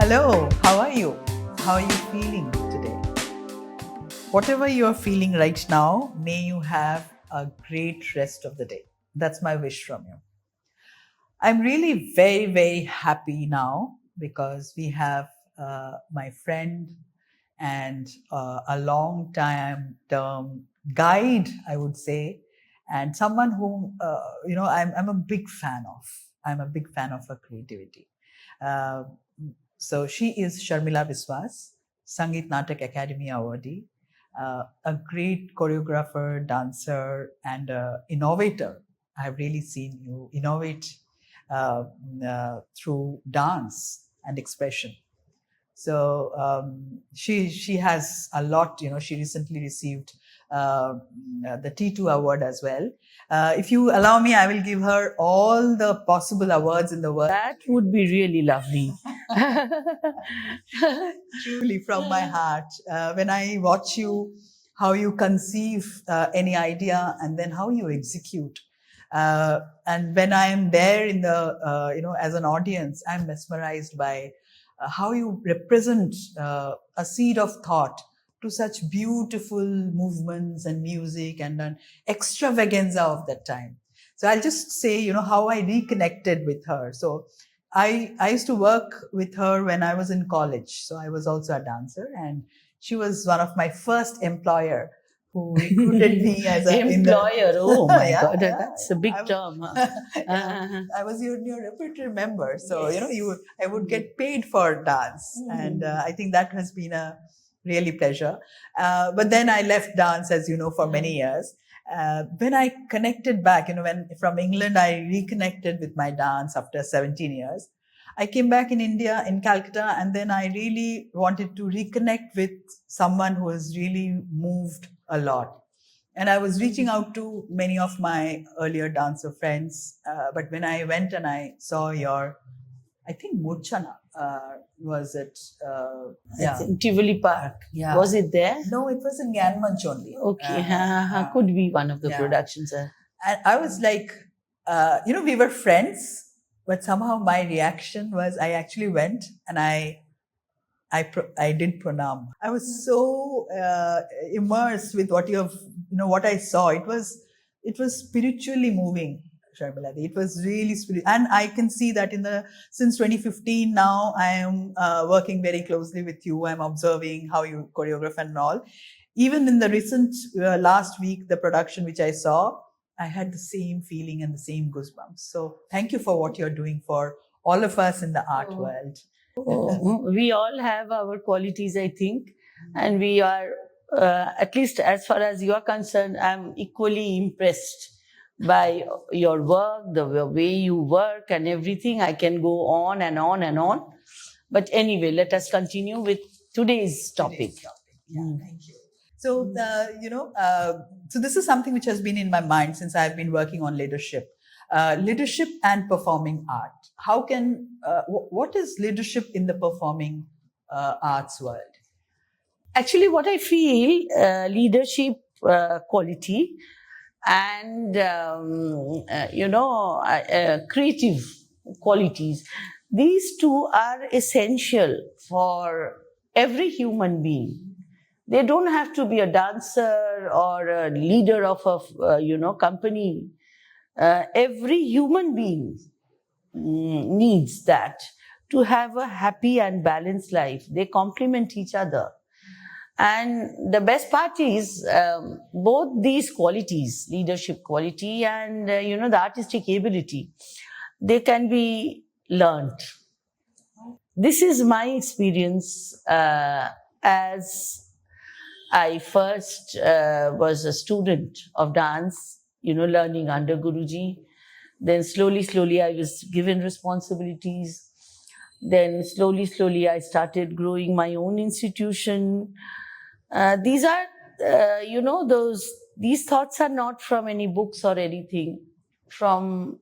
Hello, how are you? How are you feeling today? Whatever you're feeling right now, may you have a great rest of the day. That's my wish from you. I'm really very, very happy now because we have my friend and a long time term guide, I would say, and someone whom I'm a big fan of. I'm a big fan of her creativity. Uh, so she is Sharmila Biswas, Sangeet Natak Academy Awardee, a great choreographer, dancer, and innovator. I've really seen you innovate through dance and expression. So she has a lot. She recently received the T2 award as well. If you allow me, I will give her all the possible awards in the world. That would be really lovely. Truly, from my heart. When I watch you, how you conceive any idea and then how you execute. And when I am there in the, as an audience, I'm mesmerized by how you represent a seed of thought to such beautiful movements and music and an extravaganza of that time. So I'll just say, how I reconnected with her. So I used to work with her when I was in college. So I was also a dancer, and she was one of my first employer who recruited me as an employer. Oh my Yeah, God, yeah, that's a big term. I was your repertory member, so yes. I would get paid for dance, and I think that has been a really pleasure. But then I left dance, as you know, for many years. When I connected back, when from England I reconnected with my dance after 17 years. I came back in India, in Calcutta, and then I really wanted to reconnect with someone who has really moved a lot. And I was reaching out to many of my earlier dancer friends. But when I went and I saw your, I think Murchana, was it? I think Tivoli Park. Yeah. Was it there? No, it was in Gyanmanch only. Okay, could be one of the productions. And I was like, we were friends, but somehow my reaction was I actually went and I did pranam. I was so immersed with what what I saw. It was spiritually moving, Sharmila. It was really spiritual, and I can see that since 2015 now I am working very closely with you. I'm observing how you choreograph and all. Even in the recent last week, the production which I saw, I had the same feeling and the same goosebumps. So thank you for what you're doing for all of us in the art world. We all have our qualities, I think, and we are, at least as far as you are concerned, I'm equally impressed by your work, the way you work and everything. I can go on and on and on. But anyway, let us continue with today's topic. Yeah, thank you. So, so this is something which has been in my mind since I've been working on leadership. Leadership and performing art. How can, what is leadership in the performing arts world? Actually, what I feel, leadership quality and, creative qualities, these two are essential for every human being. They don't have to be a dancer or a leader of a, company. Every human being needs that to have a happy and balanced life. They complement each other. And the best part is both these qualities, leadership quality and, the artistic ability, they can be learned. This is my experience as I first was a student of dance, learning under Guruji. Then slowly, I was given responsibilities. Then slowly, I started growing my own institution. These are, these thoughts are not from any books or anything. From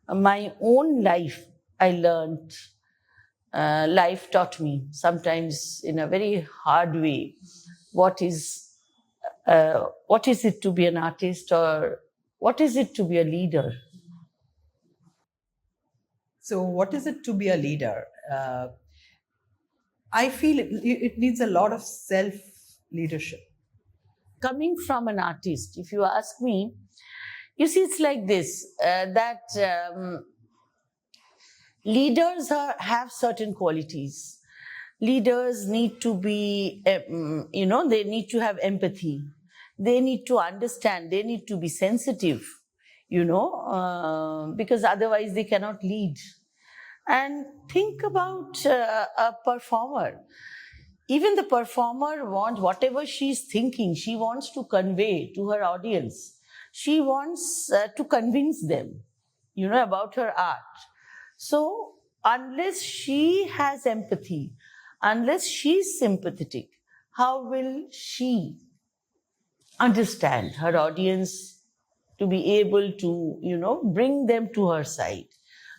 my own life, I learned. Life taught me, sometimes in a very hard way, what is it to be an artist, or what is it to be a leader. So what is it to be a leader? I feel it needs a lot of self leadership. Coming from an artist, if you ask me, you see, it's like this that leaders have certain qualities. Leaders need to be, they need to have empathy. They need to understand. They need to be sensitive, because otherwise they cannot lead. And think about a performer. Even the performer wants whatever she's thinking, she wants to convey to her audience. She wants to convince them, about her art. So, unless she has empathy, unless she's sympathetic, how will she understand her audience to be able to, bring them to her side?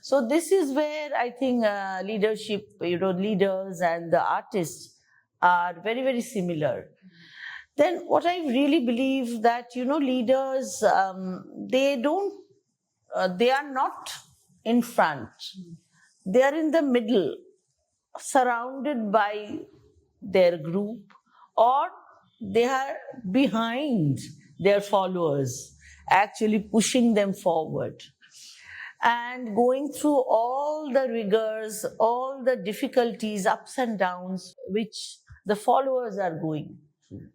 So, this is where I think leadership, leaders and the artists are very, very similar. Then, what I really believe that, leaders, they are not in front, they are in the middle, surrounded by their group, or they are behind their followers, actually pushing them forward and going through all the rigors, all the difficulties, ups and downs, which the followers are going through.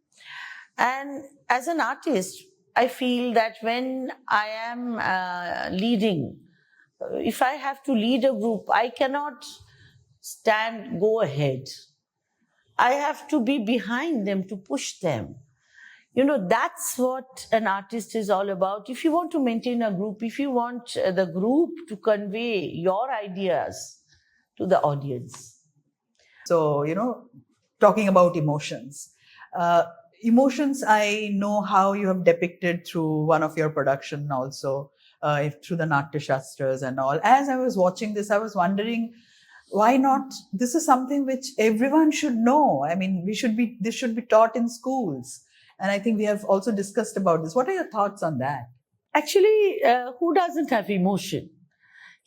And as an artist, I feel that when I am leading, if I have to lead a group, I cannot go ahead. I have to be behind them to push them. That's what an artist is all about. If you want to maintain a group, if you want the group to convey your ideas to the audience. So, talking about emotions. Emotions, I know how you have depicted through one of your production also, through the Natya Shastras and all. As I was watching this, I was wondering, why not? This is something which everyone should know. I mean, this should be taught in schools. And I think we have also discussed about this. What are your thoughts on that? Actually, who doesn't have emotion?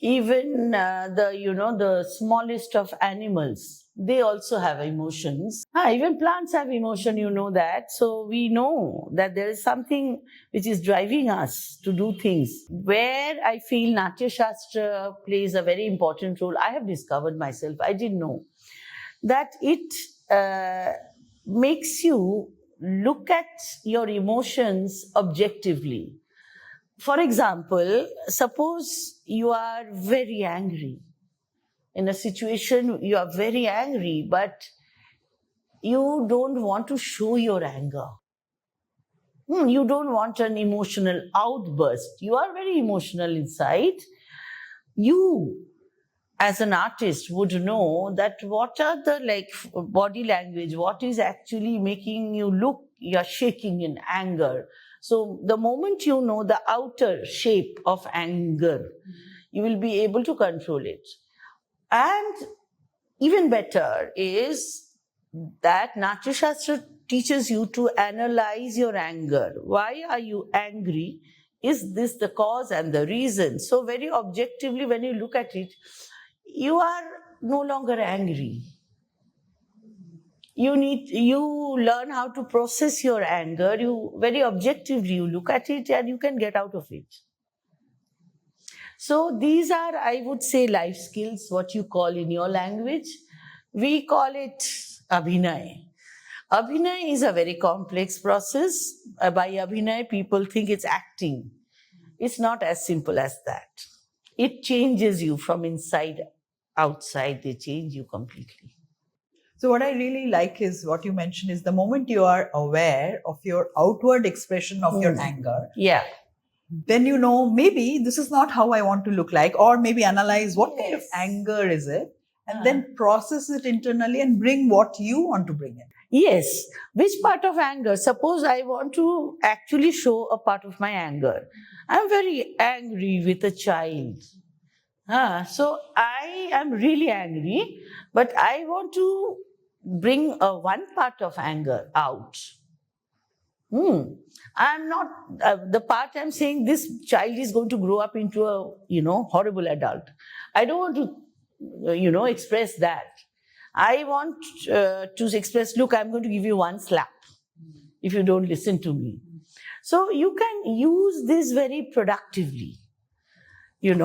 Even the smallest of animals, they also have emotions. Even plants have emotion, that. So we know that there is something which is driving us to do things. Where I feel Natya Shastra plays a very important role, I have discovered myself, I didn't know, that it makes you look at your emotions objectively. For example, suppose you are very angry. In a situation, you are very angry, but you don't want to show your anger. You don't want an emotional outburst. You are very emotional inside. You, as an artist, would know that what are the body language, what is actually making you look, you're shaking in anger. So the moment you know the outer shape of anger, you will be able to control it. And even better is that Natya Shastra teaches you to analyze your anger. Why are you angry? Is this the cause and the reason? So very objectively, when you look at it, you are no longer angry. You learn how to process your anger. You very objectively, you look at it and you can get out of it. So these are, I would say, life skills, what you call in your language. We call it Abhinay. Abhinay is a very complex process. By Abhinay, people think it's acting. It's not as simple as that. It changes you from inside outside. They change you completely. So what I really like is what you mentioned is the moment you are aware of your outward expression of your anger, Yeah. then maybe this is not how I want to look like, or maybe analyze what kind of anger is it, and then process it internally and bring what you want to bring in. Yes. Which part of anger? Suppose I want to actually show a part of my anger. I'm very angry with a child. So I am really angry, but I want to bring one part of anger out. I'm not, the part I'm saying, this child is going to grow up into a, horrible adult. I don't want to, express that. I want to express, look, I'm going to give you one slap if you don't listen to me. So you can use this very productively, in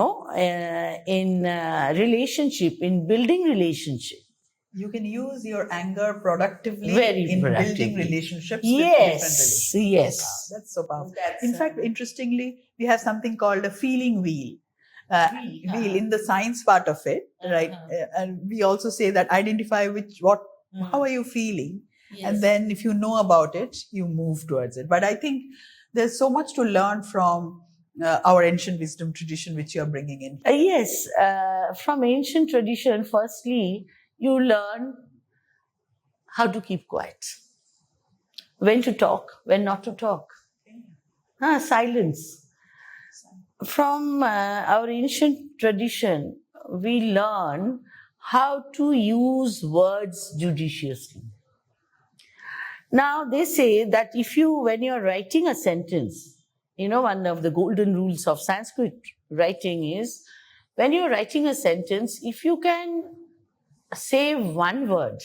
relationship, in building relationship. You can use your anger productively Very in productively. building relationships with Yes, different relationships. yes. Wow, that's so powerful. That's, in fact, interestingly, we have something called a feeling wheel. Wheel in the science part of it, right? And we also say that identify how are you feeling, and then if you know about it, you move towards it. But I think there's so much to learn from our ancient wisdom tradition, which you are bringing in. Yes, from ancient tradition, firstly, you learn how to keep quiet, when to talk, when not to talk. Silence. From our ancient tradition, we learn how to use words judiciously. Now, they say that when you're writing a sentence, one of the golden rules of Sanskrit writing is, when you're writing a sentence, if you can save one word,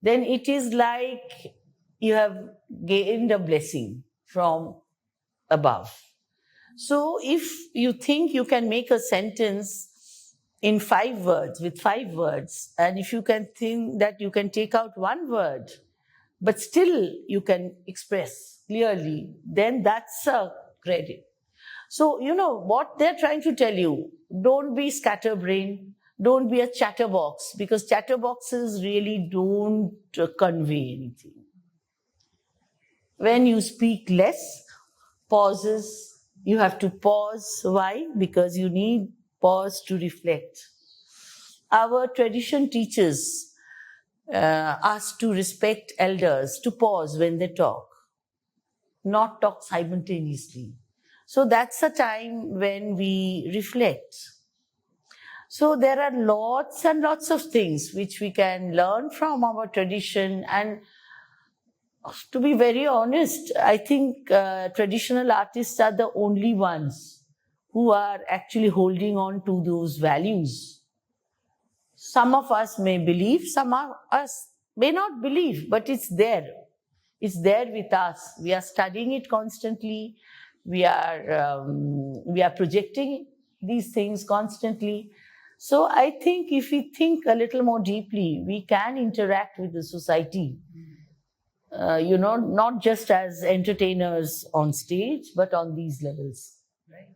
then it is like you have gained a blessing from above. So if you think you can make a sentence in 5 words, with 5 words, and if you can think that you can take out one word, but still you can express clearly, then that's a credit. So, what they're trying to tell you, don't be scatterbrained, don't be a chatterbox, because chatterboxes really don't convey anything. When you speak less, pauses, you have to pause. Why? Because you need pause to reflect. Our tradition teaches us to respect elders, to pause when they talk, not talk simultaneously. So that's a time when we reflect. So there are lots and lots of things which we can learn from our tradition. And to be very honest, I think traditional artists are the only ones who are actually holding on to those values. Some of us may believe, some of us may not believe, but it's there. It's there with us. We are studying it constantly. We are projecting these things constantly. So I think if we think a little more deeply, we can interact with the society. Not just as entertainers on stage, but on these levels. Right.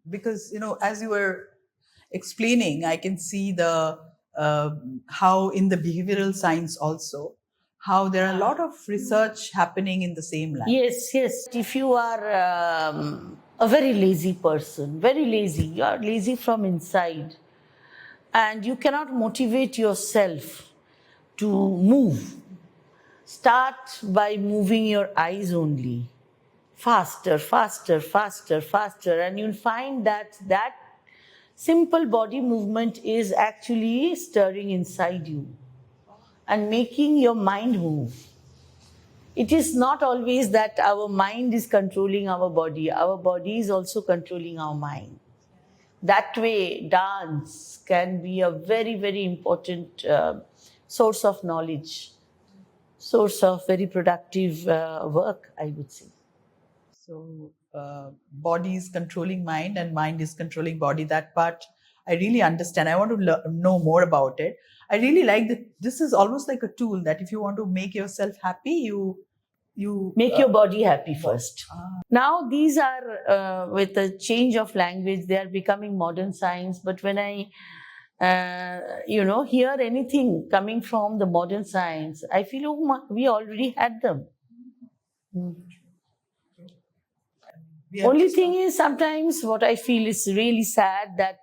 Because, as you were explaining, I can see how in the behavioral science also, how there are a lot of research happening in the same line. Yes, yes. If you are a very lazy person, very lazy, you are lazy from inside, and you cannot motivate yourself to move, start by moving your eyes only. Faster, faster, faster, faster. And you'll find that simple body movement is actually stirring inside you and making your mind move. It is not always that our mind is controlling our body is also controlling our mind. That way, dance can be a very, very important source of knowledge, source of very productive work, I would say. So, body is controlling mind and mind is controlling body. That part I really understand. I want to know more about it. I really like that. This is almost like a tool that if you want to make yourself happy, you make your body happy first. Now these are with the change of language, they are becoming modern science. But when I hear anything coming from the modern science, I feel, we already had them. Only thing is, sometimes what I feel is really sad that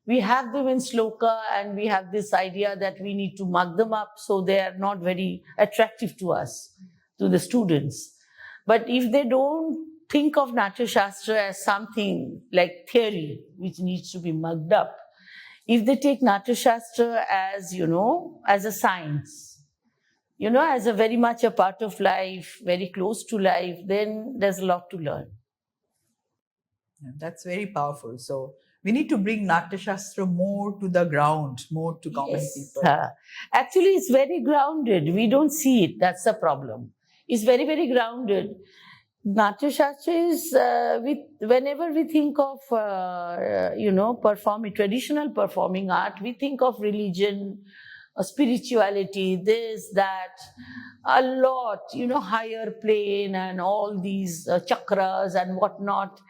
we have them in sloka and we have this idea that we need to mug them up, so they are not very attractive to us, to the students. But if they don't think of Natya Shastra as something like theory which needs to be mugged up, if they take Natya Shastra as, as a science, as a very much a part of life, very close to life, then there's a lot to learn. That's very powerful. So We need to bring Natya Shastra more to the ground, more to common people. Actually, it's very grounded. We don't see it. That's the problem. It's very, very grounded. Natya Shastra is, whenever we think of, traditional performing art, we think of religion, spirituality, this, that, a lot, higher plane and all these chakras and whatnot.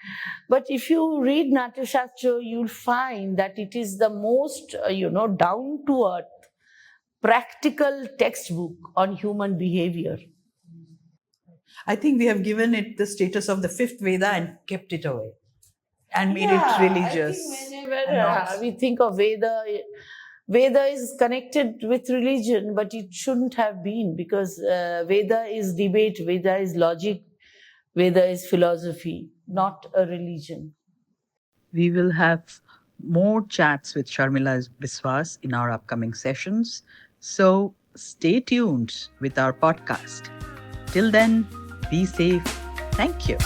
But if you read Natya Shastra, you'll find that it is the most, down to earth, practical textbook on human behavior. I think we have given it the status of the fifth Veda and kept it away and made it religious. I think whenever we think of Veda, Veda is connected with religion, but it shouldn't have been, because Veda is debate, Veda is logic, Veda is philosophy, not a religion. We will have more chats with Sharmila Biswas in our upcoming sessions. So stay tuned with our podcast. Till then, be safe. Thank you.